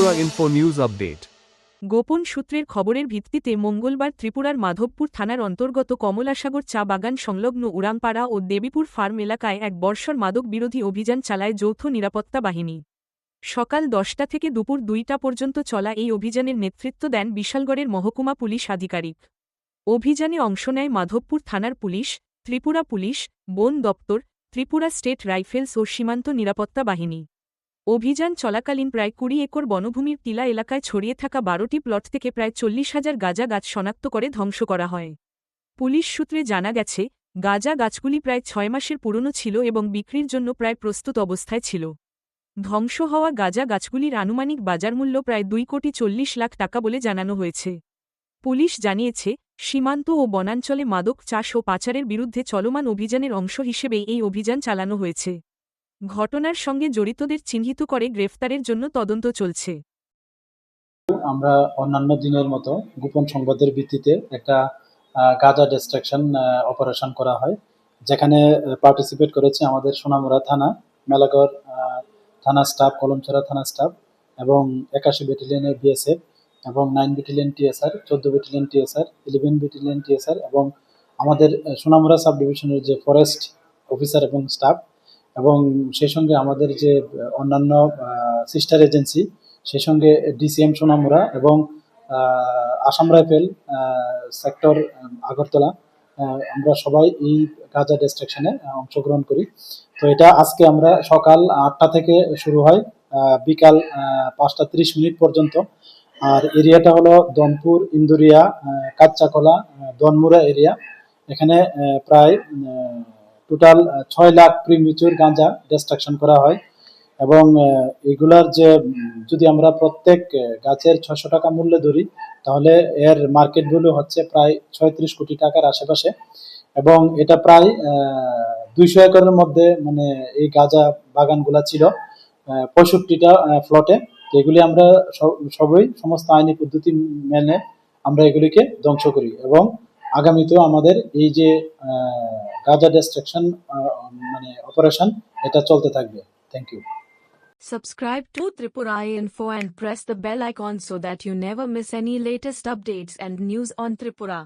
Tripura Info News Update. গোপন সূত্রের খবরের ভিত্তিতে মঙ্গলবার ত্রিপুরার মাধবপুর থানার অন্তর্গত কমলাসাগর চা বাগান সংলগ্ন উড়াংপাড়া ও দেবীপুর ফার্ম এলাকায় এক বর্ষর মাদক বিরোধী অভিযান চালায় যৌথ নিরাপত্তা বাহিনী। সকাল 10টা থেকে দুপুর 2টা পর্যন্ত চলা এই অভিযানের নেতৃত্ব দেন বিশালগড়ের মহকুমা পুলিশ আধিকারিক। অভিযানে অংশ নেয় মাধবপুর থানার পুলিশ, ত্রিপুরা পুলিশ, বন দপ্তর, ত্রিপুরা স্টেট রাইফেলস ও সীমান্ত নিরাপত্তা বাহিনী। অভিযান চলাকালীন প্রায় 20 একর বনভূমির টিলা এলাকায় ছড়িয়ে থাকা 12টি প্লট থেকে প্রায় 40,000 গাঁজা গাছ শনাক্ত করে ধ্বংস করা হয়। পুলিশ সূত্রে জানা গেছে, গাঁজা গাছগুলি প্রায় 6 মাসের পুরনো ছিল এবং বিক্রির জন্য প্রায় প্রস্তুত অবস্থায় ছিল। ধ্বংস হওয়া গাঁজা গাছগুলির আনুমানিক বাজারমূল্য প্রায় 2,40,00,000 টাকা বলে জানানো হয়েছে। পুলিশ জানিয়েছে, সীমান্ত ও বনাঞ্চলে মাদক চাষ ও পাচারের বিরুদ্ধে চলমান অভিযানের অংশ হিসেবেই এই অভিযান চালানো হয়েছে। ঘটনার সঙ্গে জড়িতদের চিহ্নিত করে গ্রেফতারের জন্য তদন্ত চলছে। আমরা অন্যান্য দিনের মতো গোপন সংবাদের ভিত্তিতে একটা গাঁজা ডিস্ট্রাকশন অপারেশন করা হয়, যেখানে পার্টিসিপেট করেছে আমাদের সোনামুড়া থানা, মেলাগড় থানা স্টাফ, কলমছড়া থানা স্টাফ এবং 81 ব্যাটালিয়নের বিএসএফ এবং 9 battalion TSR, 14 battalion TSR, 11 battalion TSR এবং আমাদের সোনামুড়া সাব ডিভিশনের যে ফরেস্ট অফিসার এবং স্টাফ, এবং সেই সঙ্গে আমাদের যে অন্যান্য সিস্টার এজেন্সি, সেই সঙ্গে ডিসিএম সোনামুড়া এবং আসাম রাইফেল সেক্টর আগরতলা, আমরা সবাই এই গাঁজা ডিস্ট্রাকশনে অংশগ্রহণ করি। তো এটা আজকে আমরা সকাল 8টা থেকে শুরু হয়, বিকাল 5টা 30 মিনিট পর্যন্ত। আর এরিয়াটা হলো দনপুর, ইন্দুরিয়া, কাচ্চাকলা, দনমুড়া এরিয়া। এখানে প্রায় টোটাল 6 লাখ প্রিমিচুর গাঁজা ডিস্ট্রাকশন করা হয় এবং এগুলার যে যদি আমরা প্রত্যেক গাছের 600 টাকা মূল্য ধরি, তাহলে এর মার্কেট ভ্যালু হচ্ছে প্রায় 36 কোটি টাকার আশেপাশে এবং এটা প্রায় 200 একরের মধ্যে, মানে এই গাঁজা বাগানগুলা ছিল 65টা প্লটে। এগুলি আমরা সমস্ত আইনি পদ্ধতি মেনে আমরা এগুলিকে ধ্বংস করি এবং আগামীতেও আমাদের এই যে গাঁজা ডিস্ট্রাকশন মানে অপারেশন, এটা চলতে থাকবে। Thank you. Subscribe to Tripura Info and press the bell icon so that you never miss any latest updates and news on Tripura.